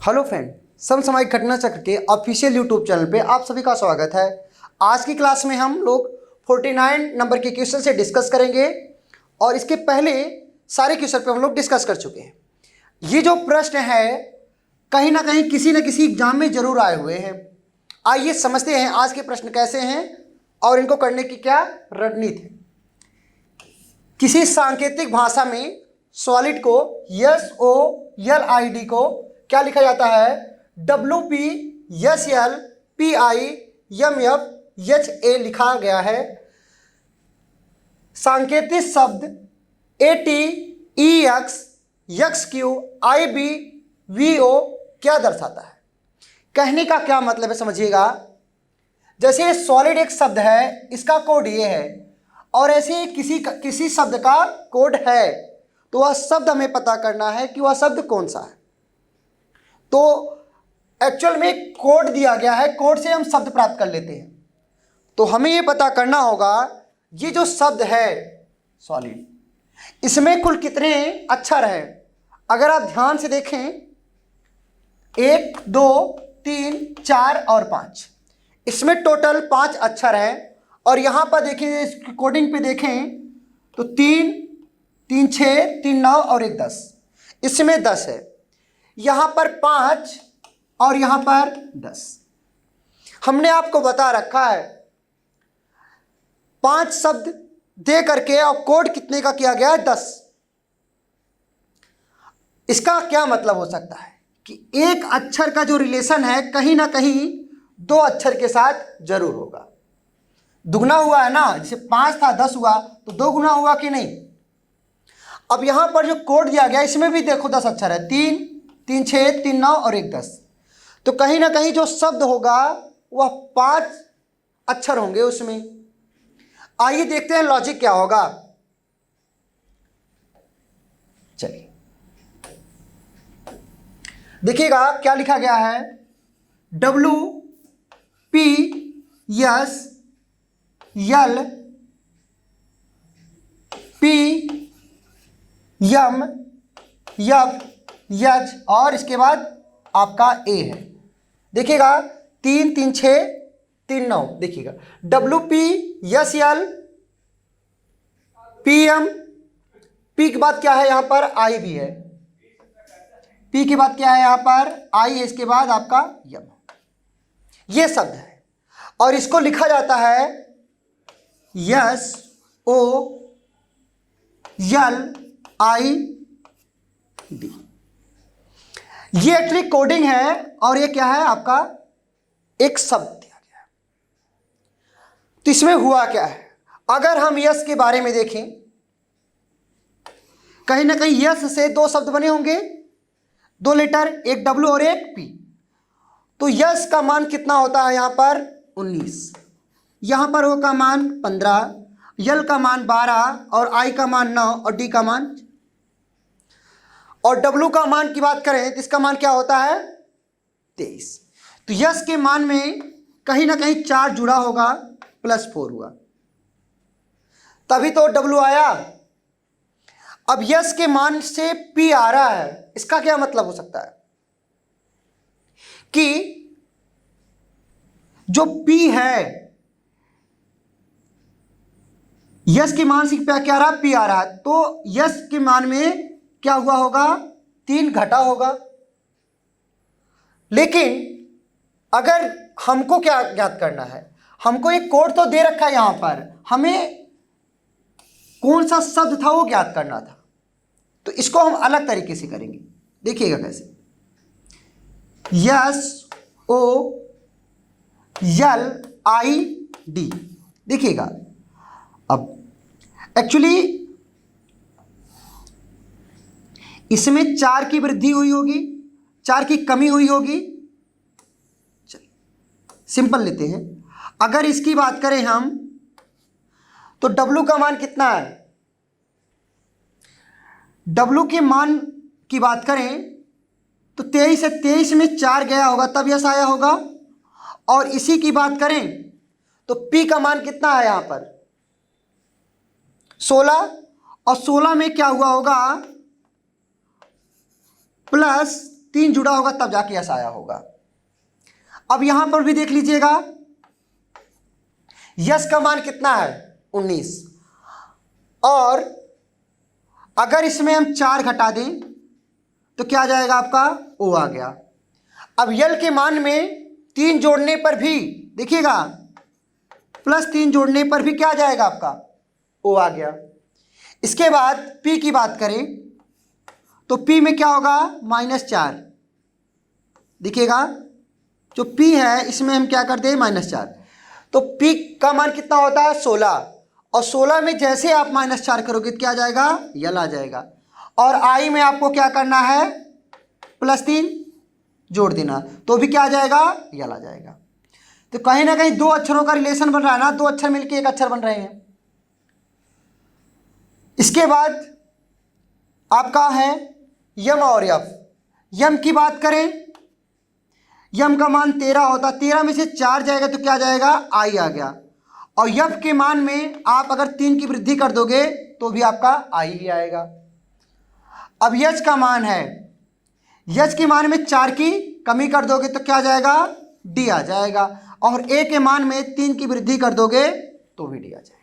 Hello friend, समसामयिक घटना चक्र के ऑफिशियल यूट्यूब चैनल पे आप सभी का स्वागत है। आज की क्लास में हम लोग 49 नंबर के क्वेश्चन से डिस्कस करेंगे और इसके पहले सारे क्वेश्चन पे हम लोग डिस्कस कर चुके हैं। ये जो प्रश्न है कहीं ना कहीं किसी न किसी एग्जाम में जरूर आए हुए हैं। आइए समझते हैं आज के प्रश्न कैसे हैं और इनको करने की क्या रणनीति है। किसी सांकेतिक भाषा में सॉलिड को SOLID को क्या लिखा जाता है? WPSLPIMFHA लिखा गया है। सांकेतिक शब्द ATEXXQIBVO क्या दर्शाता है? कहने का क्या मतलब है समझिएगा। जैसे सॉलिड एक शब्द है, इसका कोड ये है और ऐसे किसी शब्द का कोड है तो वह शब्द हमें पता करना है कि वह शब्द कौन सा है। तो एक्चुअल में कोड दिया गया है, कोड से हम शब्द प्राप्त कर लेते हैं। तो हमें ये पता करना होगा ये जो शब्द है सॉलिड, इसमें कुल कितने अक्षर हैं। अगर आप ध्यान से देखें 1 2 3 4 और 5, इसमें टोटल 5 अक्षर हैं। और यहाँ पर देखिए इसकी कोडिंग पे देखें तो 3 3 6 3 9 और 1 10, इसमें 10 है। यहाँ पर 5 और यहाँ पर 10। हमने आपको बता रखा है 5 शब्द दे करके और कोड कितने का किया गया है? 10। इसका क्या मतलब हो सकता है कि एक अक्षर का जो रिलेशन है कहीं ना कहीं 2 अक्षर के साथ जरूर होगा। दुगना हुआ है ना, जैसे 5 था 10 हुआ तो 2 गुना हुआ कि नहीं। अब यहां पर जो कोड दिया गया इसमें भी देखो 10 अक्षर है, 3 3 6 3 9 और 1 10। तो कहीं ना कहीं जो शब्द होगा वह 5 अक्षर होंगे उसमें। आइए देखते हैं लॉजिक क्या होगा। चलिए देखिएगा क्या लिखा गया है। WPSLPMFH और इसके बाद आपका A है। देखिएगा 3 3 6 3 9। देखिएगा WPSLPM, P के बाद क्या है यहाँ पर? I भी है। P के बाद क्या है यहाँ पर? I है। इसके बाद आपका यम, ये शब्द है और इसको लिखा जाता है SOLID। ये एक्चुअली कोडिंग है और ये क्या है आपका एक शब्द दिया गया है। तो इसमें हुआ क्या है, अगर हम यस के बारे में देखें कहीं ना कहीं यस से 2 शब्द बने होंगे, 2 लेटर, एक W और एक P। तो यस का मान कितना होता है यहाँ पर? 19। यहाँ पर O का मान 15, यल का मान 12 और I का मान 9 और D का मान। और W का मान की बात करें तो इसका मान क्या होता है? 23। तो यस के मान में कहीं ना कहीं 4 जुड़ा होगा, +4 हुआ, तभी तो W आया। अब यस के मान से P आ रहा है, इसका क्या मतलब हो सकता है कि जो P है यस के मान से क्या आ रहा है? P आ रहा है। तो यस के मान में क्या हुआ होगा? 3 घटा होगा। लेकिन अगर हमको क्या ज्ञात करना है, हमको एक कोड तो दे रखा है यहाँ पर, हमें कौन सा शब्द था वो ज्ञात करना था। तो इसको हम अलग तरीके से करेंगे। देखिएगा कैसे। SOLID। देखिएगा अब एक्चुअली इसमें 4 की वृद्धि हुई होगी, 4 की कमी हुई होगी। चलिए सिंपल लेते हैं। अगर इसकी बात करें हम तो W का मान कितना है? W के मान की बात करें तो 23 है, 23 में 4 गया होगा तब यस आया होगा। और इसी की बात करें तो P का मान कितना है यहाँ पर? 16। और 16 में क्या हुआ होगा? 3 जुड़ा होगा तब जाके यस आया होगा। अब यहां पर भी देख लीजिएगा, यस का मान कितना है 19, और अगर इसमें हम 4 घटा दें तो क्या आ जाएगा आपका ओ आ गया। अब यल के मान में 3 जोड़ने पर भी देखिएगा +3 जोड़ने पर भी क्या आ जाएगा आपका ओ आ गया। इसके बाद पी की बात करें तो पी में क्या होगा -4, देखिएगा जो पी है इसमें हम क्या करते हैं -4, तो पी का मान कितना होता है 16, और 16 में जैसे आप -4 करोगे तो क्या आ जाएगा यल आ जाएगा, और आई में आपको क्या करना है +3 जोड़ देना तो भी क्या आ जाएगा यल आ जाएगा। तो कहीं ना कहीं 2 अक्षरों का रिलेशन बन रहा है ना, 2 अक्षर मिलकर एक अक्षर बन रहे हैं। इसके बाद आपका है यम और यफ। यम की बात करें, यम का मान 13 होता, 13 में से 4 जाएगा तो क्या जाएगा आई आ गया, और यफ के मान में आप अगर 3 की वृद्धि कर दोगे तो भी आपका आई ही आएगा। अब यच का मान है, यच के मान में 4 की कमी कर दोगे तो क्या आ जाएगा डी आ जाएगा, और ए के मान में 3 की वृद्धि कर दोगे तो भी डी आ जाएगा।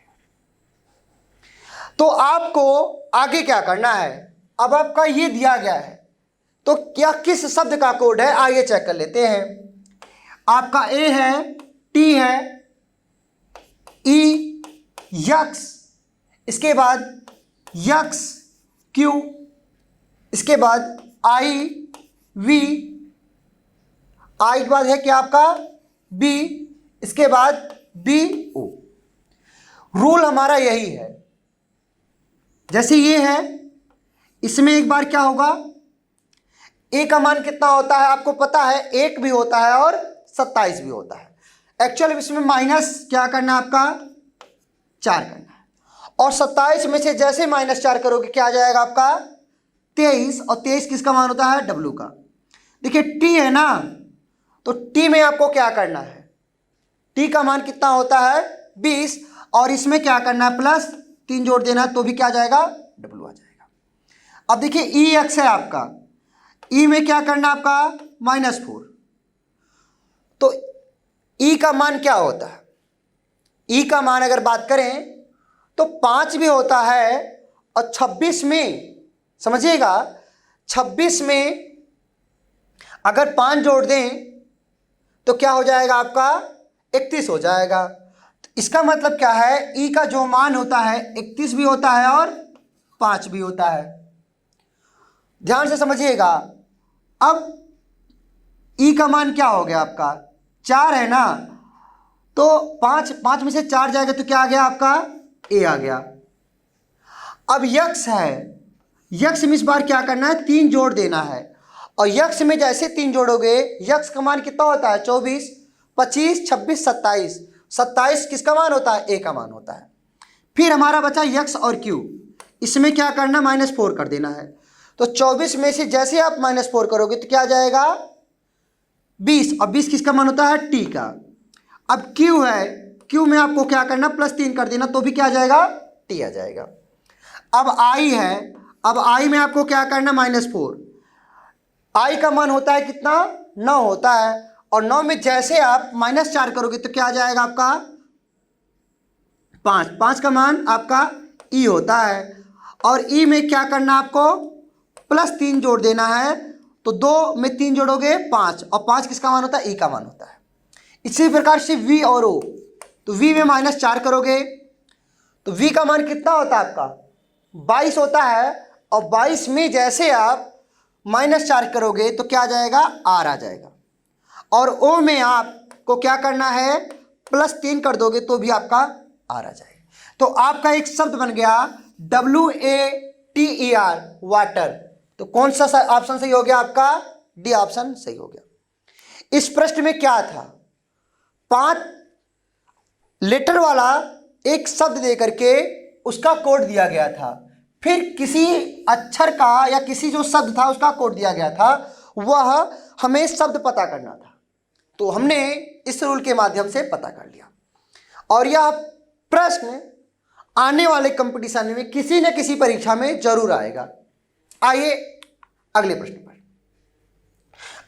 तो आपको आगे क्या करना है, अब आपका ये दिया गया है तो क्या किस शब्द का कोड है आइए चेक कर लेते हैं। आपका ए है, टी है, ई, यक्स, इसके बाद यक्स क्यू, इसके बाद आई वी, आई के बाद है क्या आपका बी, इसके बाद बी ओ। रूल हमारा यही है, जैसे ये है इसमें एक बार क्या होगा ए का मान कितना होता है आपको पता है, 1 भी होता है और 27 भी होता है। एक्चुअली इसमें माइनस क्या करना है आपका 4 करना है, और 27 में से जैसे -4 करोगे क्या आ जाएगा आपका 23, और 23 किसका मान होता है डब्ल्यू का। देखिए टी है ना, तो टी में आपको क्या करना है, टी का मान कितना होता है 20, और इसमें क्या करना है +3 जोड़ देना तो भी क्या आ जाएगा डब्ल्यू आ जाएगा। अब देखिए ई एक्स है आपका, ई में क्या करना आपका -4, तो ई का मान क्या होता है, ई का मान अगर बात करें तो 5 भी होता है, और 26 में समझिएगा 26 में अगर 5 जोड़ दें तो क्या हो जाएगा आपका 31 हो जाएगा। तो इसका मतलब क्या है ई का जो मान होता है 31 भी होता है और 5 भी होता है, ध्यान से समझिएगा। अब ई का मान क्या हो गया आपका 4 है ना, तो 5 में से 4 जाएगा तो क्या आ गया आपका ए आ गया। अब यक्स है, यक्स में इस बार क्या करना है 3 जोड़ देना है, और यक्स में जैसे 3 जोड़ोगे यक्स का मान कितना होता है 24, 25, 26, 27, 27 किसका मान होता है ए का मान होता है। फिर हमारा बचा यक्स और क्यू, इसमें क्या करना -4 कर देना है, तो 24 में से जैसे आप -4 करोगे तो क्या आ जाएगा 20, और 20 किसका मान होता है टी का। अब क्यू है, क्यू में आपको क्या करना +3 कर देना तो भी क्या आ जाएगा टी आ जाएगा। अब आई है, अब आई में आपको क्या करना -4, आई का मान होता है कितना 9 होता है, और 9 में जैसे आप -4 करोगे तो क्या आ जाएगा आपका 5, 5 का मान आपका ई होता है, और ई में क्या करना आपको +3 जोड़ देना है, तो 2 में 3 जोड़ोगे 5, और 5 किसका मान होता है ई का मान होता है। इसी प्रकार से वी और ओ, तो वी में -4 करोगे तो वी का मान कितना होता है आपका 22 होता है, और 22 में जैसे आप -4 करोगे तो क्या आ जाएगा आर आ जाएगा, और ओ में आपको क्या करना है +3 कर दोगे तो भी आपका आर आ जाएगा। तो आपका एक शब्द बन गया WATER वाटर। तो कौन सा ऑप्शन सही हो गया आपका डी ऑप्शन सही हो गया। इस प्रश्न में क्या था 5 लेटर वाला एक शब्द दे करके उसका कोड दिया गया था, फिर किसी अक्षर का या किसी जो शब्द था उसका कोड दिया गया था, वह हमें शब्द पता करना था। तो हमने इस रूल के माध्यम से पता कर लिया, और यह प्रश्न आने वाले कंपटीशन में किसी न किसी परीक्षा में जरूर आएगा। आइए अगले प्रश्न पर।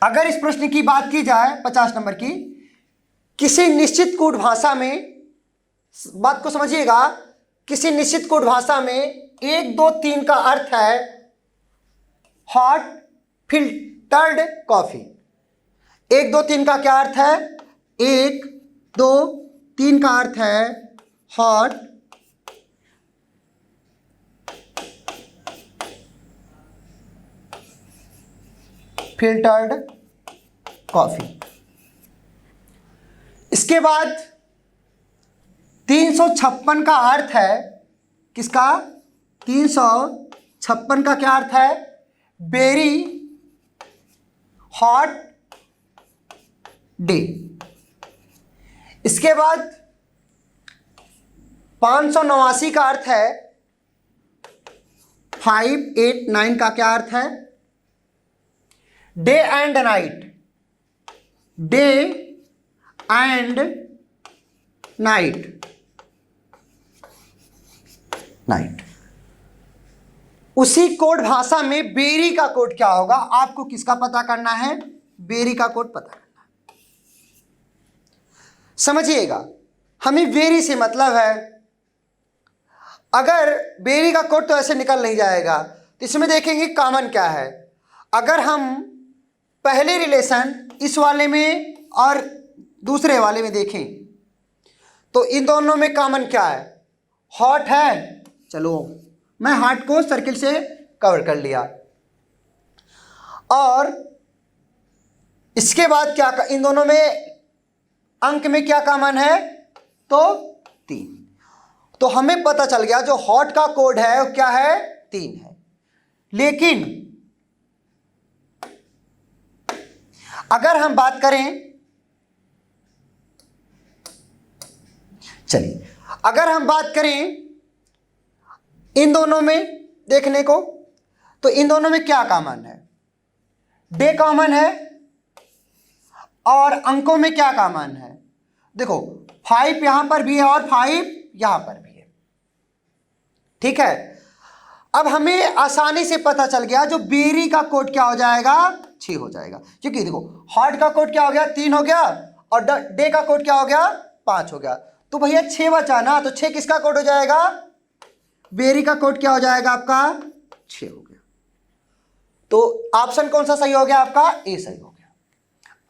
अगर इस प्रश्न की बात की जाए 50 नंबर की, किसी निश्चित कूट भाषा में, बात को समझिएगा, किसी निश्चित कूट भाषा में 1 2 3 का अर्थ है हॉट फिल्टर्ड कॉफी। 1 2 3 का क्या अर्थ है? 1 2 3 का अर्थ है हॉट फिल्टर्ड कॉफी। इसके बाद 356 का अर्थ है किसका? 356 का क्या अर्थ है? Very hot day. इसके बाद 589 का अर्थ है 589 का क्या अर्थ है? Day and night. Day and night. Night. उसी कोड भाषा में बेरी का कोड क्या होगा? आपको किसका पता करना है? बेरी का कोड पता करना है। समझिएगा, हमें वेरी से मतलब है, अगर बेरी का कोड तो ऐसे निकल नहीं जाएगा, तो इसमें देखेंगे कॉमन क्या है। अगर हम पहले रिलेशन इस वाले में और दूसरे वाले में देखें तो इन दोनों में कॉमन क्या है? हॉट है। चलो मैं हॉट को सर्किल से कवर कर लिया। और इसके बाद क्या, इन दोनों में अंक में क्या कॉमन है? तो 3। तो हमें पता चल गया जो हॉट का कोड है वो क्या है? 3 है। लेकिन अगर हम बात करें, चलिए अगर हम बात करें इन दोनों में देखने को, तो इन दोनों में क्या कॉमन है? डे कॉमन है। और अंकों में क्या कॉमन है? देखो 5 यहां पर भी है और 5 यहां पर भी है। ठीक है, अब हमें आसानी से पता चल गया जो बेरी का कोड क्या हो जाएगा? 6 हो जाएगा। क्योंकि देखो हॉट का कोड क्या हो गया? 3 हो गया, और डे का कोड क्या हो गया? 5 हो गया। तो भैया 6 बचा ना, तो 6 किसका कोड हो जाएगा? बेरी का कोड क्या हो जाएगा आपका? 6 हो गया। तो ऑप्शन कौन सा सही हो गया आपका? ए सही हो गया।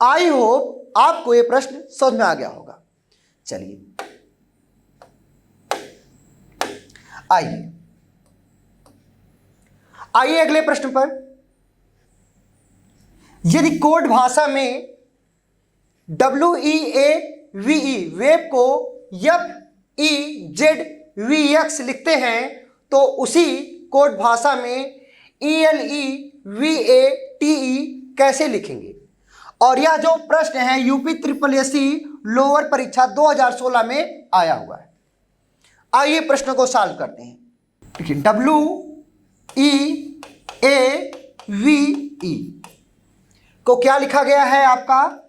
आई होप आपको ये प्रश्न समझ में आ गया होगा। चलिए आइए अगले प्रश्न पर। यदि कोड भाषा में WEAVE वेब को FEZVX लिखते हैं तो उसी कोड भाषा में ELEVATE कैसे लिखेंगे? और यह जो प्रश्न है यूपी SSSC लोअर परीक्षा 2016 में आया हुआ है। आइए प्रश्न को सॉल्व करते हैं। देखिए WEAVE को क्या लिखा गया है आपका?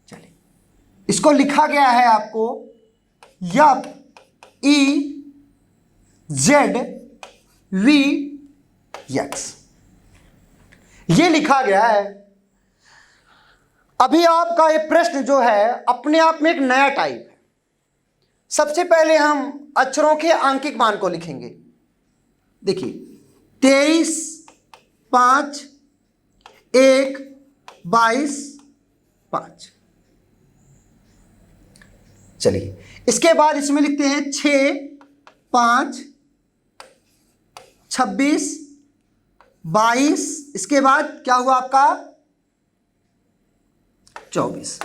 चलिए इसको लिखा गया है आपको FEZVX, ये लिखा गया है। अभी आपका ये प्रश्न जो है अपने आप में एक नया टाइप है। सबसे पहले हम अक्षरों के आंकिक मान को लिखेंगे। देखिए 23 5 1 22 5। चलिए इसके बाद इसमें लिखते हैं 6 5 26 22। इसके बाद क्या हुआ आपका? 24।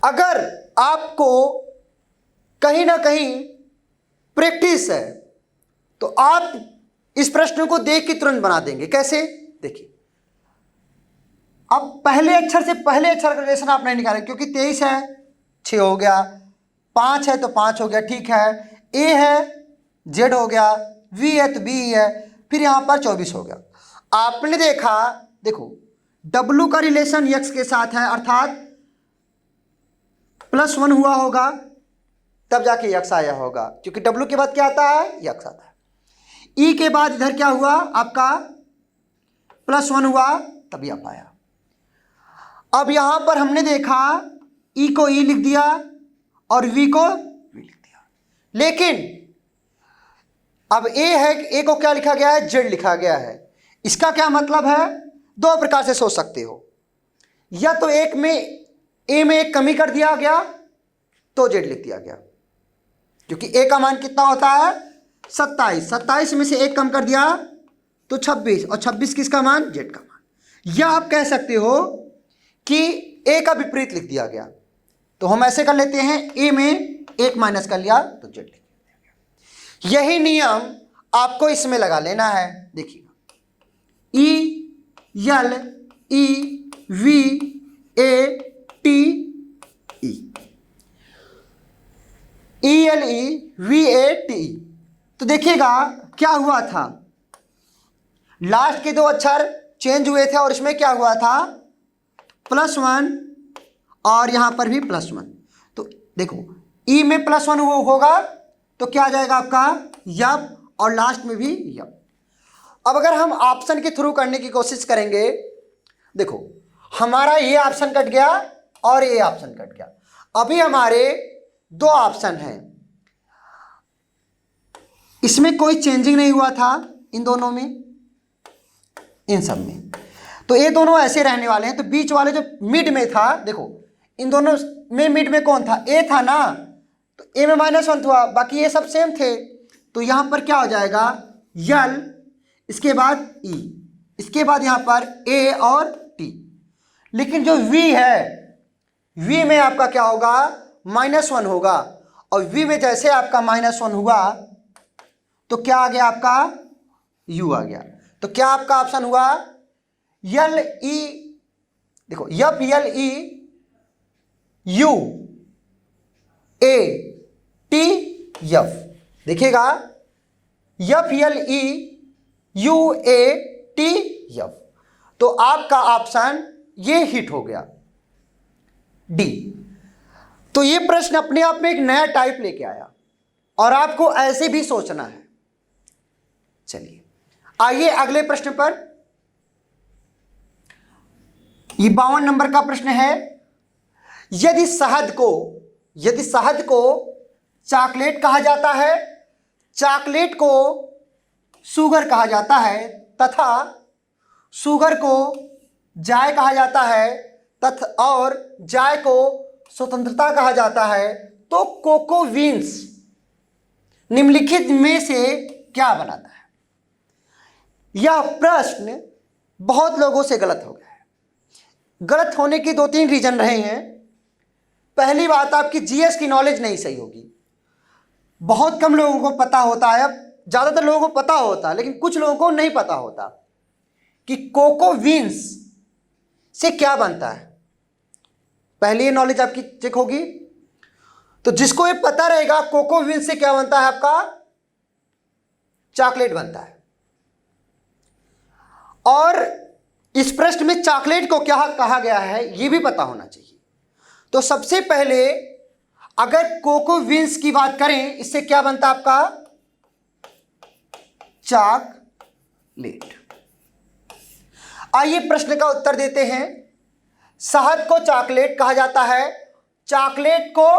अगर आपको कहीं ना कहीं प्रैक्टिस है तो आप इस प्रश्न को देख के तुरंत बना देंगे। कैसे? देखिए अब पहले अक्षर से पहले अक्षर का रिलेशन आप नहीं निकालेंगे, क्योंकि 23 है 6 हो गया, 5 है तो 5 हो गया, ठीक है, ए है जेड हो गया, वी है तो बी है, फिर यहां पर 24 हो गया। आपने देखा, देखो डब्लू का रिलेशन यक्स के साथ है, अर्थात +1 हुआ होगा तब जाके यक्स आया होगा, क्योंकि डब्लू के बाद क्या आता है? यक्स आता है। ई के बाद इधर क्या हुआ आपका? +1 हुआ तब यप आया। अब यहां पर हमने देखा ई को ई लिख दिया और वी को वी लिख दिया, लेकिन अब ए है, ए को क्या लिखा गया है, जेड लिखा गया है। इसका क्या मतलब है, दो प्रकार से सोच सकते हो, या तो एक में ए में एक कमी कर दिया गया तो जेड लिख दिया गया, क्योंकि ए का मान कितना होता है 27, 27 में से एक कम कर दिया तो 26, और 26 किसका मान, जेड का मान। या आप कह सकते हो कि ए का विपरीत लिख दिया गया, तो हम ऐसे कर लेते हैं, ए में एक माइनस कर लिया तो जेड लिख दिया। यही नियम आपको इसमें लगा लेना है। देखिएगा, E L E V A T E, E L E V A T E. तो देखिएगा क्या हुआ था, लास्ट के दो अक्षर चेंज हुए थे और इसमें क्या हुआ था, +1 और यहां पर भी +1। तो देखो ई में +1 होगा तो क्या आ जाएगा आपका यप, और लास्ट में भी यप। अब अगर हम ऑप्शन के थ्रू करने की कोशिश करेंगे, देखो हमारा ये ऑप्शन कट गया और ये ऑप्शन कट गया, अभी हमारे दो ऑप्शन हैं, इसमें कोई चेंजिंग नहीं हुआ था, इन दोनों में, इन सब में, तो ये दोनों ऐसे रहने वाले हैं। तो बीच वाले जो मिड में था, देखो इन दोनों में मिड में कौन था, ए था ना, तो ए में -1 था, बाकी ये सब सेम थे। तो यहां पर क्या हो जाएगा, यल, इसके बाद ई, इसके बाद यहां पर ए और टी। लेकिन जो वी है, वी में आपका क्या होगा, -1 होगा, और वी में जैसे आपका -1 हुआ तो क्या आ गया आपका, यू आ गया। तो क्या आपका ऑप्शन हुआ, यल ई, देखो P L E U A T F, देखिएगा F L E U A T F. तो आपका ऑप्शन ये हिट हो गया, डी। तो ये प्रश्न अपने आप में एक नया टाइप लेके आया और आपको ऐसे भी सोचना है। चलिए आइए अगले प्रश्न पर। ये 52 नंबर का प्रश्न है, यदि शहद को चॉकलेट कहा जाता है, चॉकलेट को शुगर कहा जाता है, तथा शुगर को जाय कहा जाता है, तथा और जाय को स्वतंत्रता कहा जाता है, तो कोको बीन्स निम्नलिखित में से क्या बनाता है। यह प्रश्न बहुत लोगों से गलत हो गया है। गलत होने की 2-3 रीजन रहे हैं। पहली बात, आपकी जीएस की नॉलेज नहीं सही होगी। बहुत कम लोगों को पता होता है, अब ज़्यादातर लोगों को पता होता है, लेकिन कुछ लोगों को नहीं पता होता कि कोको बीन्स से क्या बनता है। पहले ये नॉलेज आपकी चेक होगी। तो जिसको ये पता रहेगा कोको बीन्स से क्या बनता है, आपका चॉकलेट बनता है। और इस प्रश्न में चॉकलेट को क्या कहा गया है ये भी पता होना चाहिए। तो सबसे पहले अगर कोको बीन्स की बात करें, इससे क्या बनता है आपका चॉकलेट। आइए प्रश्न का उत्तर देते हैं। शहद को चॉकलेट कहा जाता है, चॉकलेट को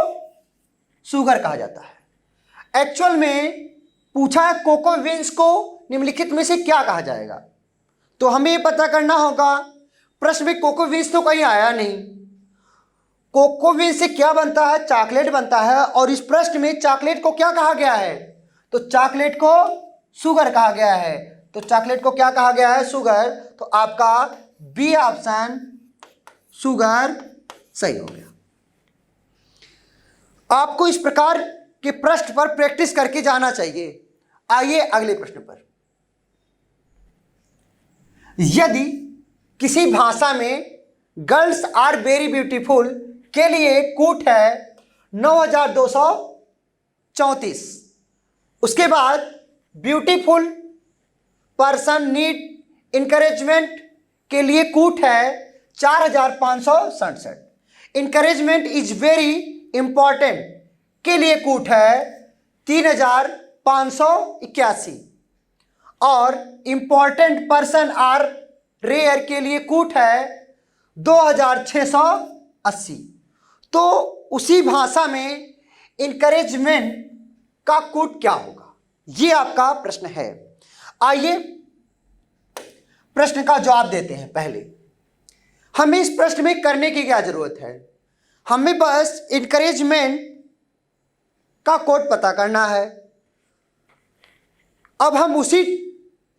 शुगर कहा जाता है। एक्चुअल में पूछा है कोको बीन्स को निम्नलिखित में से क्या कहा जाएगा, तो हमें यह पता करना होगा। प्रश्न में कोको बीन्स तो कहीं आया नहीं। कोको बीन्स से क्या बनता है, चॉकलेट बनता है, और इस प्रश्न में चॉकलेट को क्या कहा गया है, तो चॉकलेट को शुगर कहा गया है। तो चॉकलेट को क्या कहा गया है, शुगर। तो आपका बी ऑप्शन शुगर सही हो गया। आपको इस प्रकार के प्रश्न पर प्रैक्टिस करके जाना चाहिए। आइए अगले प्रश्न पर। यदि किसी भाषा में गर्ल्स आर वेरी ब्यूटीफुल के लिए कूट है 9234, उसके बाद ब्यूटीफुल पर्सन नीड इंकरेजमेंट के लिए कूट है 4567, इंकरेजमेंट इज वेरी इंपॉर्टेंट के लिए कूट है 3581, और इंपॉर्टेंट पर्सन आर रेयर के लिए कूट है 2680। तो उसी भाषा में इंकरेजमेंट का कूट क्या होगा, ये आपका प्रश्न है। आइए प्रश्न का जवाब देते हैं। पहले हमें इस प्रश्न में करने की क्या जरूरत है, हमें बस इंकरेजमेंट का कोड पता करना है। अब हम उसी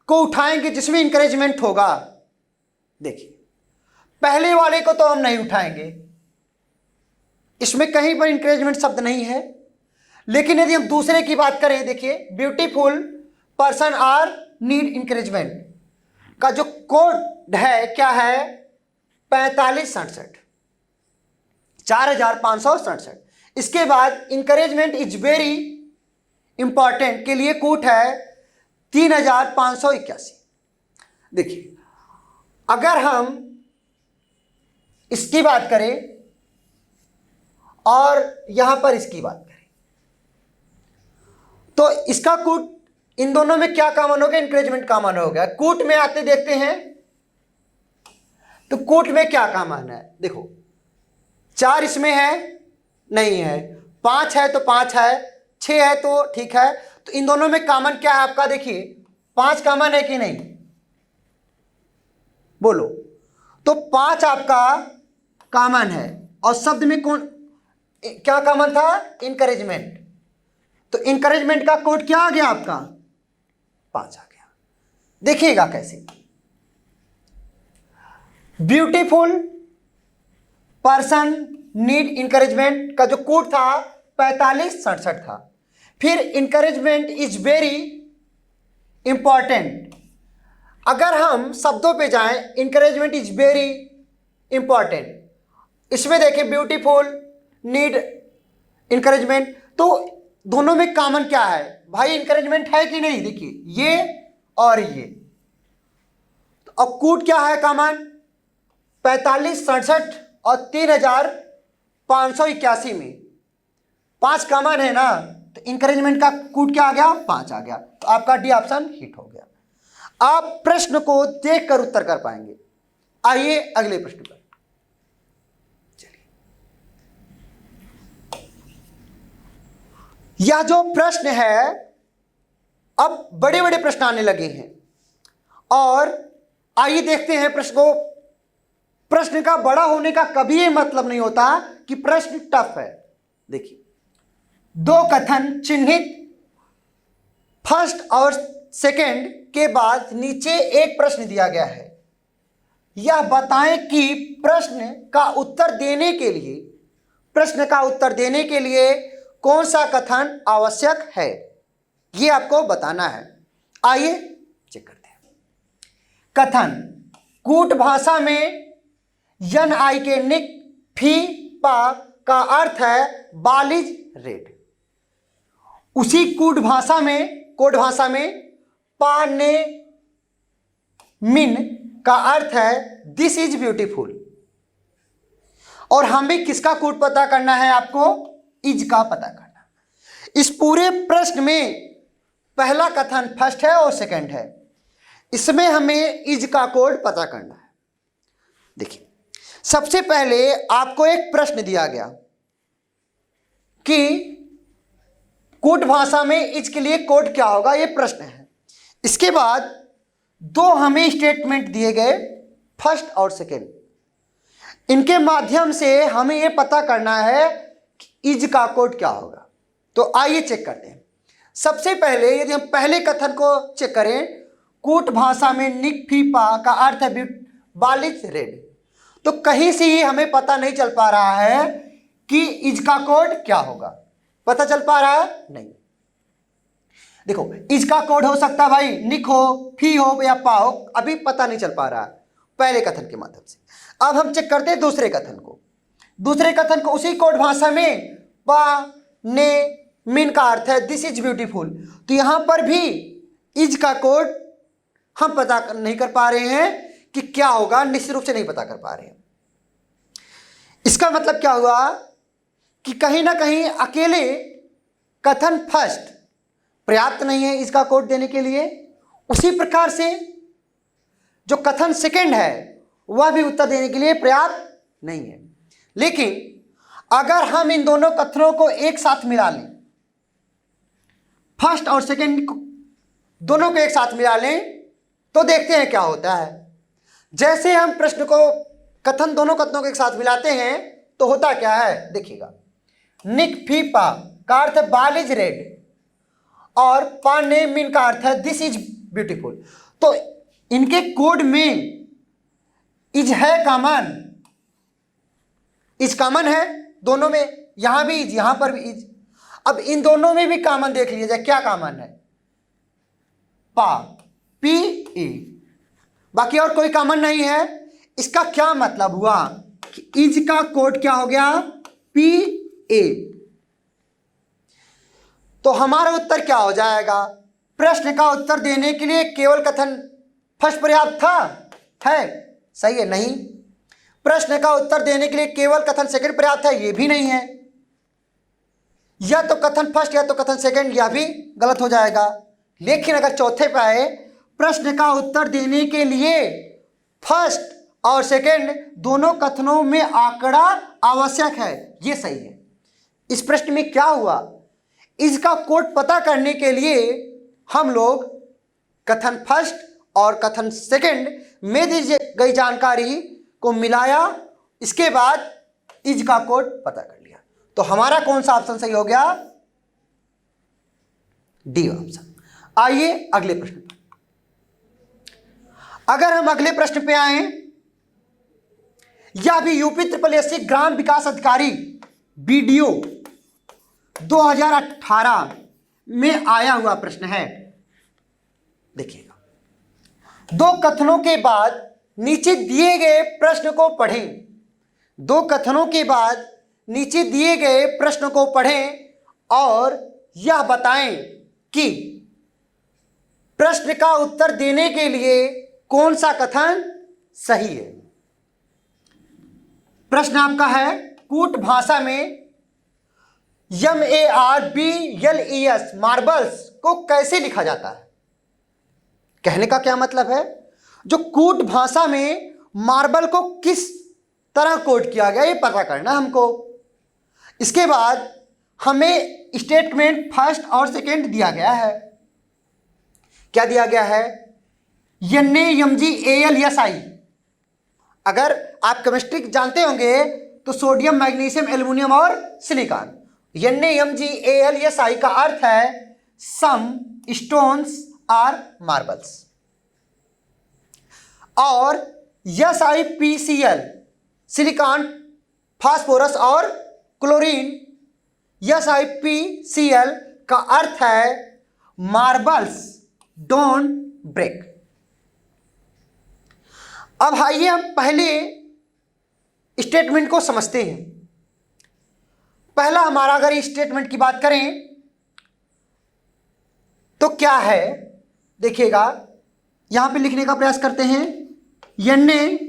को उठाएंगे जिसमें इंकरेजमेंट होगा। देखिए पहले वाले को तो हम नहीं उठाएंगे, इसमें कहीं पर इंकरेजमेंट शब्द नहीं है। लेकिन यदि हम दूसरे की बात करें, देखिए beautiful person are need encouragement का जो कोड है क्या है, 4567, 4567। इसके बाद इंकरेजमेंट इज वेरी इंपॉर्टेंट के लिए कोड है 3581। देखिए अगर हम इसकी बात करें और यहां पर इसकी बात करें, तो इसका कूट इन दोनों में क्या कॉमन हो गया, इंकरेजमेंट कॉमन हो गया। कूट में आते देखते हैं तो कूट में क्या कॉमन है, देखो 4 इसमें है नहीं है, 5 है तो 5 है, 6 है तो ठीक है। तो इन दोनों में कॉमन क्या है आपका, देखिए 5 कॉमन है कि नहीं, बोलो। तो 5 आपका कॉमन है और शब्द में कौन क्या कॉमन था, इंकरेजमेंट। तो इंकरेजमेंट का कोड क्या आ गया आपका, 5 आ गया। देखिएगा कैसे, ब्यूटीफुल पर्सन नीड इंकरेजमेंट का जो कोड था 4567 था। फिर इंकरेजमेंट इज वेरी इंपॉर्टेंट, अगर हम शब्दों पे जाएं, इंकरेजमेंट इज वेरी इंपॉर्टेंट, इसमें देखें ब्यूटीफुल नीड इंकरेजमेंट, तो दोनों में कॉमन क्या है भाई, इंकरेजमेंट है कि नहीं, देखिए ये और ये। तो अब कूट क्या है कॉमन, 4567 और 3581 में 5 कॉमन है ना, तो इंकरेजमेंट का कूट क्या आ गया, 5 आ गया। तो आपका डी ऑप्शन हिट हो गया। आप प्रश्न को देखकर उत्तर कर पाएंगे। आइए अगले प्रश्न पर चलिए। यह जो प्रश्न है, अब बड़े बड़े प्रश्न आने लगे हैं और आइए देखते हैं प्रश्न को। प्रश्न का बड़ा होने का कभी ये मतलब नहीं होता कि प्रश्न टफ है। देखिए 2 कथन चिन्हित फर्स्ट और सेकंड के बाद नीचे एक प्रश्न दिया गया है। यह बताएं कि प्रश्न का उत्तर देने के लिए कौन सा कथन आवश्यक है, यह आपको बताना है। आइए चेक करते हैं। कथन, कूट भाषा में यन आई के निक फी पा का अर्थ है बाल इज रेड। उसी कोड भाषा में पा ने मिन का अर्थ है दिस इज ब्यूटीफुल। और हमें किसका कोड पता करना है, आपको इज का पता करना। इस पूरे प्रश्न में पहला कथन फर्स्ट है और सेकंड है, इसमें हमें इज का कोड पता करना है। देखिए सबसे पहले आपको एक प्रश्न दिया गया कि कोड भाषा में इज के लिए कोड क्या होगा, यह प्रश्न है। इसके बाद 2 हमें स्टेटमेंट दिए गए फर्स्ट और सेकेंड, इनके माध्यम से हमें यह पता करना है कि इज का कोड क्या होगा। तो आइए चेक करते हैं। सबसे पहले यदि हम पहले कथन को चेक करें, कोट भाषा में निक फीपा का अर्थ है बाल इज रेड, तो कहीं से ही हमें पता नहीं चल पा रहा है कि इज का कोड क्या होगा। पता चल पा रहा है नहीं। देखो इज का कोड हो सकता है भाई निक हो, फी हो या पा हो, अभी पता नहीं चल पा रहा है पहले कथन के माध्यम से। अब हम चेक करते हैं दूसरे कथन को। दूसरे कथन को उसी कोड भाषा में पा ने मीन का अर्थ है दिस इज ब्यूटीफुल, तो यहां पर भी इज का कोड हम पता नहीं कर पा रहे हैं कि क्या होगा, निश्चित रूप से नहीं पता कर पा रहे हैं। इसका मतलब क्या हुआ कि कहीं ना कहीं अकेले कथन फर्स्ट पर्याप्त नहीं है इसका कोड देने के लिए। उसी प्रकार से जो कथन सेकंड है वह भी उत्तर देने के लिए पर्याप्त नहीं है। लेकिन अगर हम इन दोनों कथनों को एक साथ मिला लें, फर्स्ट और सेकंड दोनों को एक साथ मिला लें, तो देखते हैं क्या होता है। जैसे हम प्रश्न को दोनों कथनों को एक साथ मिलाते हैं तो होता क्या है, देखिएगा। निक फी पा का अर्थ है बाल इज रेड और पा ने मीन का अर्थ है दिस इज ब्यूटीफुल। तो इनके कोड में इज है कॉमन, इज कॉमन है दोनों में, यहां भी इज, यहां पर भी इज। अब इन दोनों में भी कॉमन देख लीजिए, क्या कॉमन है, पा, पी ए, बाकी और कोई कॉमन नहीं है। इसका क्या मतलब हुआ कि इज का कोड क्या हो गया, पी ए। तो हमारा उत्तर क्या हो जाएगा, प्रश्न का उत्तर देने के लिए केवल कथन फर्स्ट पर्याप्त था, है, सही है, नहीं। प्रश्न का उत्तर देने के लिए केवल कथन सेकंड पर्याप्त है, ये भी नहीं है। या तो कथन फर्स्ट या तो कथन सेकंड, यह भी गलत हो जाएगा। लेकिन अगर चौथे पे आए, प्रश्न का उत्तर देने के लिए फर्स्ट और सेकंड दोनों कथनों में आंकड़ा आवश्यक है, ये सही है। इस प्रश्न में क्या हुआ, इसका कोड पता करने के लिए हम लोग कथन फर्स्ट और कथन सेकंड में दी गई जानकारी को मिलाया, इसके बाद इज का कोड पता कर लिया। तो हमारा कौन सा ऑप्शन सही हो गया, डी ऑप्शन। आइए अगले प्रश्न पर। अगर हम अगले प्रश्न पे आए, यह भी यूपी SSS ग्राम विकास अधिकारी बीडीओ 2018 में आया हुआ प्रश्न है। देखिएगा, दो कथनों के बाद नीचे दिए गए प्रश्न को पढ़ें। दो कथनों के बाद नीचे दिए गए प्रश्न को पढ़ें और यह बताएं कि प्रश्न का उत्तर देने के लिए कौन सा कथन सही है। प्रश्न आपका है, कूट भाषा में MARBLES मार्बल्स को कैसे लिखा जाता है। कहने का क्या मतलब है, जो कूट भाषा में मार्बल को किस तरह कोड किया गया, ये पता करना हमको। इसके बाद हमें स्टेटमेंट फर्स्ट और सेकंड दिया गया है। क्या दिया गया है, NaMgAlSi। अगर आप केमिस्ट्री जानते होंगे तो सोडियम, मैग्नीशियम, एल्युमिनियम और सिलिकॉन। NaMgAlSi का अर्थ है सम स्टोन्स आर मार्बल्स। और SiPCl सिलिकॉन, फास्फोरस और क्लोरीन। SiPCl का अर्थ है मार्बल्स डोंट ब्रेक। अब आइए हम पहले स्टेटमेंट को समझते हैं। पहला हमारा अगर स्टेटमेंट की बात करें तो क्या है, देखिएगा, यहां पे लिखने का प्रयास करते हैं। NaMgAl,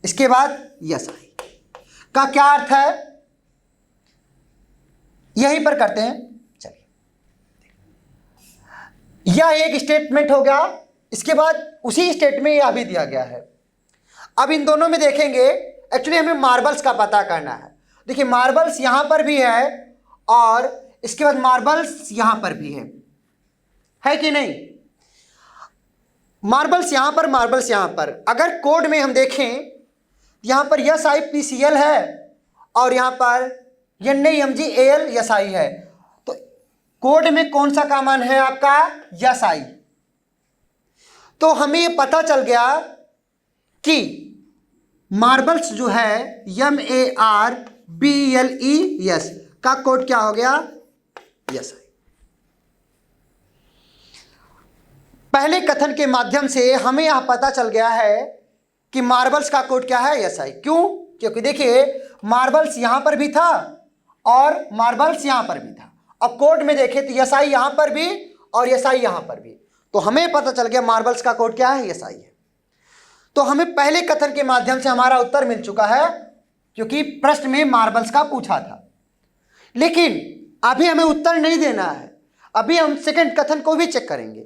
इसके बाद Si का क्या अर्थ है, यहीं पर करते हैं। चलिए, यह एक स्टेटमेंट हो गया। इसके बाद उसी स्टेटमेंट में यह भी दिया गया है। अब इन दोनों में देखेंगे, एक्चुअली हमें मार्बल्स का पता करना है। देखिए, मार्बल्स यहां पर भी है और इसके बाद मार्बल्स यहां पर भी है कि नहीं। मार्बल्स यहां पर, मार्बल्स यहां पर। अगर कोड में हम देखें, यहां पर SiPCl है और यहां पर NaMgAlSi है। तो कोड में कौन सा कॉमन है आपका, Si। तो हमें यह पता चल गया कि मार्बल्स जो है MARBLES का कोड क्या हो गया, Si। पहले कथन के माध्यम से हमें यह पता चल गया है कि मार्बल्स का कोड क्या है, Si। क्यों, क्योंकि देखिए मार्बल्स यहां पर भी था और मार्बल्स यहां पर भी था। अब कोड में देखें तो Si यहां पर भी और Si यहां पर भी, तो हमें पता चल गया मार्बल्स का कोड क्या है, Si है। तो हमें पहले कथन के माध्यम से हमारा उत्तर मिल चुका है, क्योंकि प्रश्न में मार्बल्स का पूछा था। लेकिन अभी हमें उत्तर नहीं देना है, अभी हम सेकंड कथन को भी चेक करेंगे।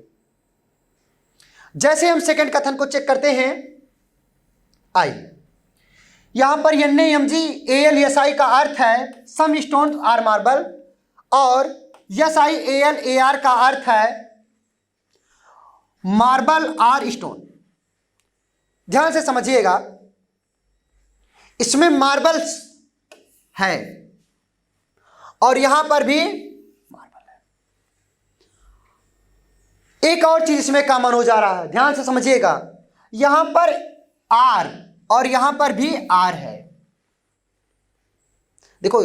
जैसे हम सेकंड कथन को चेक करते हैं, आई यहां पर NAMGALSI का अर्थ है सम स्टोन आर मार्बल, और SIALAR का अर्थ है मार्बल आर स्टोन। ध्यान से समझिएगा, इसमें मार्बल्स है और यहां पर भी मार्बल है। एक और चीज इसमें कॉमन हो जा रहा है, ध्यान से समझिएगा, यहां पर आर और यहां पर भी आर है। देखो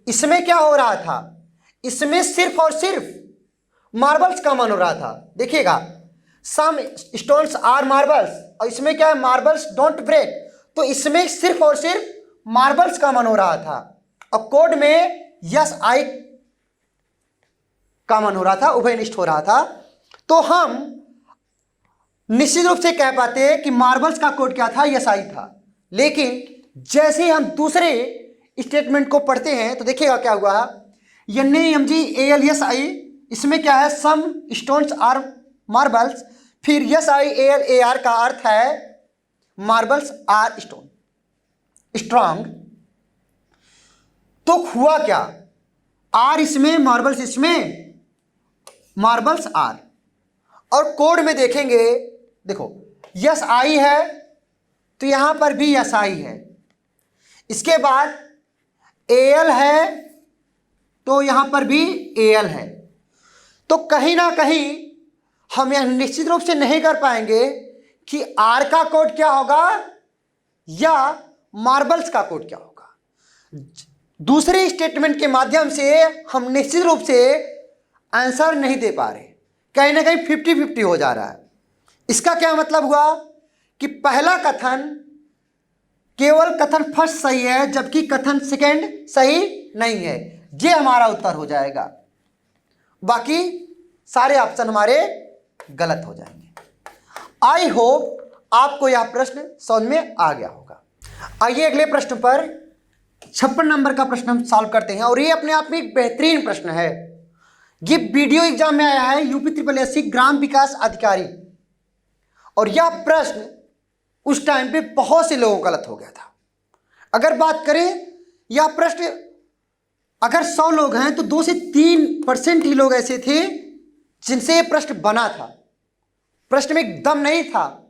इसमें क्या हो रहा था, इसमें सिर्फ और सिर्फ मार्बल्स कॉमन हो रहा था। देखिएगा, सम स्टोन्स आर मार्बल्स, और इसमें क्या है, मार्बल्स डोंट ब्रेक, तो इसमें सिर्फ और सिर्फ मार्बल्स कॉमन हो रहा था, और कोड में SI कॉमन हो रहा था, उभयनिष्ठ हो रहा था। तो हम निश्चित रूप से कह पाते हैं कि मार्बल्स का कोड क्या था, SI था। लेकिन जैसे हम दूसरे स्टेटमेंट को पढ़ते हैं तो देखिएगा क्या हुआ, NAMGALSI, इसमें क्या है, सम स्टोन्स आर मार्बल्स, फिर SIALAR का अर्थ है मार्बल्स आर स्टोन स्ट्रांग। तो हुआ क्या, आर इसमें, मार्बल्स इसमें, मार्बल्स आर, और कोड में देखेंगे, देखो SI है तो यहां पर भी SI है, इसके बाद AL है तो यहां पर भी AL है। तो कहीं ना कहीं हम यह निश्चित रूप से नहीं कर पाएंगे कि आर का कोड क्या होगा या मार्बल्स का कोड क्या होगा। दूसरे स्टेटमेंट के माध्यम से हम निश्चित रूप से आंसर नहीं दे पा रहे, कहीं ना कहीं 50-50 हो जा रहा है। इसका क्या मतलब हुआ कि पहला कथन, केवल कथन फर्स्ट सही है जबकि कथन सेकंड सही नहीं है, ये हमारा उत्तर हो जाएगा, बाकी सारे ऑप्शन हमारे गलत हो जाएंगे। आई होप आपको यह प्रश्न समझ में आ गया होगा। आइए अगले प्रश्न पर 56 नंबर का प्रश्न हम सॉल्व करते हैं, और ये अपने आप में एक बेहतरीन प्रश्न है। ये वीडियो एग्जाम में आया है, UP SSSC ग्राम विकास अधिकारी, और यह प्रश्न उस टाइम पे बहुत से लोगों का गलत हो गया था। अगर बात करें, यह प्रश्न अगर 100 लोग हैं तो 2 से 3% ही लोग ऐसे थे जिनसे यह प्रश्न बना था। प्रश्न में दम नहीं था,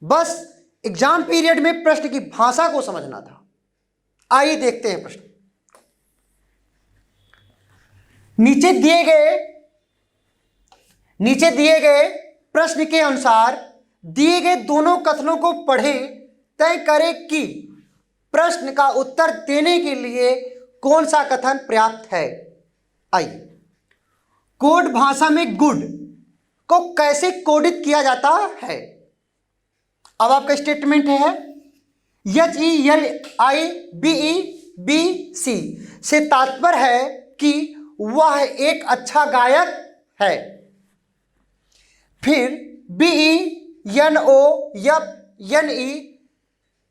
बस एग्जाम पीरियड में प्रश्न की भाषा को समझना था। आइए देखते हैं प्रश्न। नीचे दिए गए प्रश्न के अनुसार दिए गए दोनों कथनों को पढ़ें, तय करें कि प्रश्न का उत्तर देने के लिए कौन सा कथन पर्याप्त है। आइए, कोड भाषा में गुड को कैसे कोडित किया जाता है। अब आपका स्टेटमेंट है HELIBEBC से तात्पर्य है कि वह एक अच्छा गायक है। फिर BENONE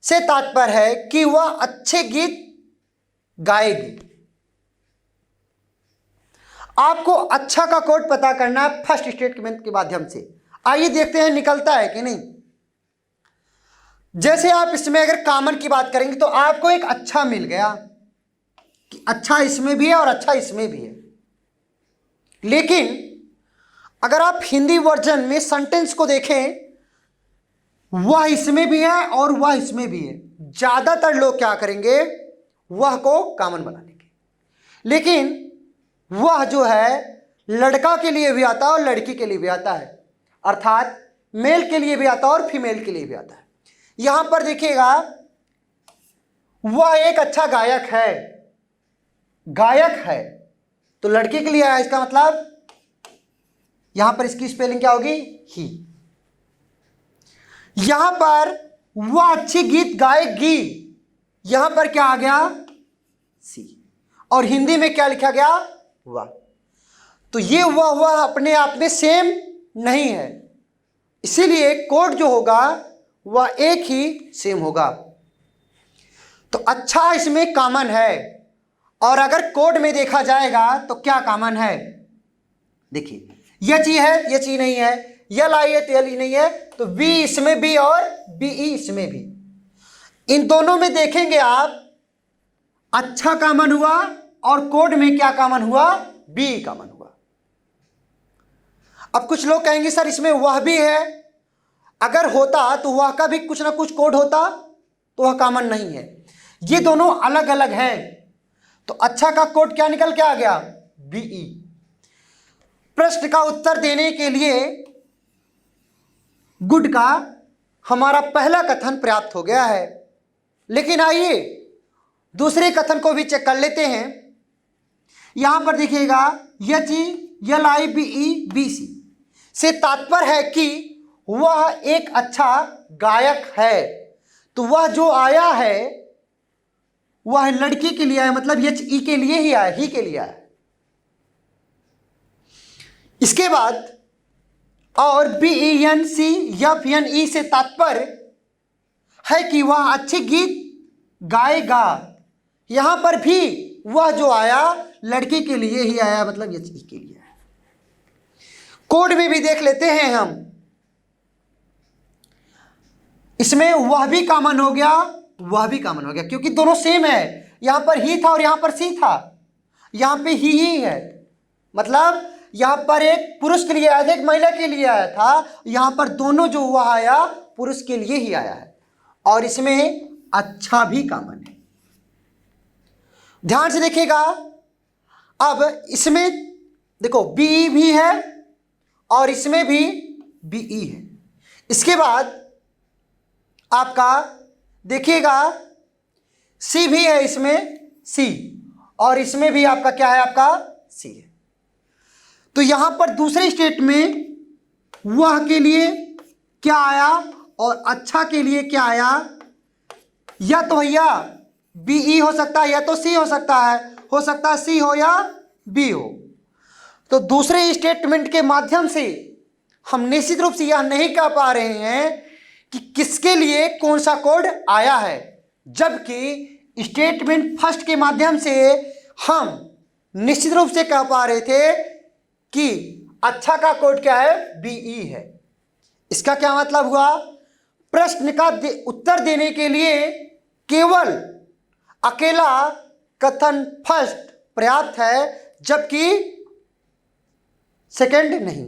से तात्पर्य है कि वह अच्छे गीत गाएगी। आपको अच्छा का कोड पता करना है फर्स्ट स्टेटमेंट के माध्यम से। आइए देखते हैं निकलता है कि नहीं। जैसे आप इसमें अगर कॉमन की बात करेंगे तो आपको एक अच्छा मिल गया कि अच्छा इसमें भी है और अच्छा इसमें भी है। लेकिन अगर आप हिंदी वर्जन में सेंटेंस को देखें, वह इसमें भी है और वह इसमें भी है। ज्यादातर लोग क्या करेंगे, वह को कॉमन बना लेंगे। लेकिन वह जो है लड़का के लिए भी आता है और लड़की के लिए भी आता है, अर्थात मेल के लिए भी आता है और फीमेल के लिए भी आता है। यहां पर देखिएगा, वह एक अच्छा गायक है तो लड़के के लिए आया, इसका मतलब यहां पर इसकी स्पेलिंग क्या होगी, ही। यहां पर वह अच्छे गीत गाएगी, यहां पर क्या आ गया, सी। और हिंदी में क्या लिखा गया, वह। तो ये वह अपने आप में सेम नहीं है, इसीलिए कोड जो होगा वह एक ही सेम होगा। तो अच्छा इसमें कॉमन है, और अगर कोड में देखा जाएगा तो क्या कॉमन है, देखिए ये चीज है, ये चीज नहीं है, ये लाई है तो ये नहीं है, तो बी इसमें भी और बी ई इसमें भी। इन दोनों में देखेंगे आप, अच्छा कॉमन हुआ और कोड में क्या कॉमन हुआ, बी कॉमन हुआ। अब कुछ लोग कहेंगे सर इसमें वह भी है, अगर होता तो वह का भी कुछ ना कुछ कोड होता, तो वह कॉमन नहीं है, ये दोनों अलग अलग हैं। तो अच्छा का कोड क्या निकल के आ गया, बीई। प्रश्न का उत्तर देने के लिए गुड का हमारा पहला कथन पर्याप्त हो गया है। लेकिन आइए दूसरे कथन को भी चेक कर लेते हैं। यहां पर देखिएगा H E L I B E B C से तात्पर्य है कि वह एक अच्छा गायक है। तो वह जो आया है वह लड़की के लिए आया, मतलब एच ई के लिए ही आया, ही के लिए आया। इसके बाद और B E N C F N E से तात्पर्य है कि वह अच्छे गीत गाएगा। यहां पर भी वह जो आया लड़की के लिए ही आया, मतलब एच ई के लिए आया। कोड में भी देख लेते हैं हम, इसमें वह भी कॉमन हो गया, वह भी कॉमन हो गया, क्योंकि दोनों सेम है। यहां पर ही था और यहां पर सी था, यहां पे ही है, मतलब यहां पर एक पुरुष के लिए आया था, एक महिला के लिए आया था। यहां पर दोनों जो वह आया पुरुष के लिए ही आया है, और इसमें अच्छा भी कॉमन है। ध्यान से देखिएगा। अब इसमें देखो बी भी है और इसमें भी बीई है। इसके बाद आपका देखिएगा सी भी है, इसमें सी, और इसमें भी आपका क्या है, आपका सी है। तो यहां पर दूसरे स्टेट में वह के लिए क्या आया और अच्छा के लिए क्या आया, या तो भैया बीई हो सकता है या तो सी हो सकता है सी हो या बी हो। तो दूसरे स्टेटमेंट के माध्यम से हम निश्चित रूप से यह नहीं कह पा रहे हैं कि किसके लिए कौन सा कोड आया है, जबकि स्टेटमेंट फर्स्ट के माध्यम से हम निश्चित रूप से कह पा रहे थे कि अच्छा का कोड क्या है, बीई है। इसका क्या मतलब हुआ, प्रश्न का उत्तर देने के लिए केवल अकेला कथन फर्स्ट पर्याप्त है, जबकि सेकंड नहीं।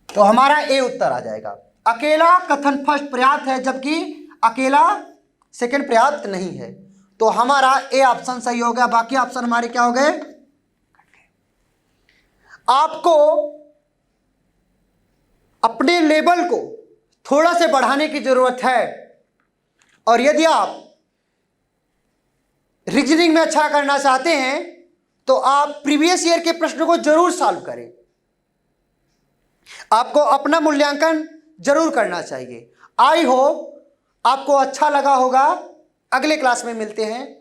तो हमारा ए उत्तर आ जाएगा, अकेला कथन फर्स्ट पर्याप्त है जबकि अकेला सेकंड पर्याप्त नहीं है। तो हमारा ए ऑप्शन सही हो गया, बाकी ऑप्शन हमारे क्या हो गए। आपको अपने लेवल को थोड़ा से बढ़ाने की जरूरत है, और यदि आप रीजनिंग में अच्छा करना चाहते हैं तो आप प्रीवियस ईयर के प्रश्नों को जरूर सॉल्व करें। आपको अपना मूल्यांकन जरूर करना चाहिए। आई होप आपको अच्छा लगा होगा। अगले क्लास में मिलते हैं।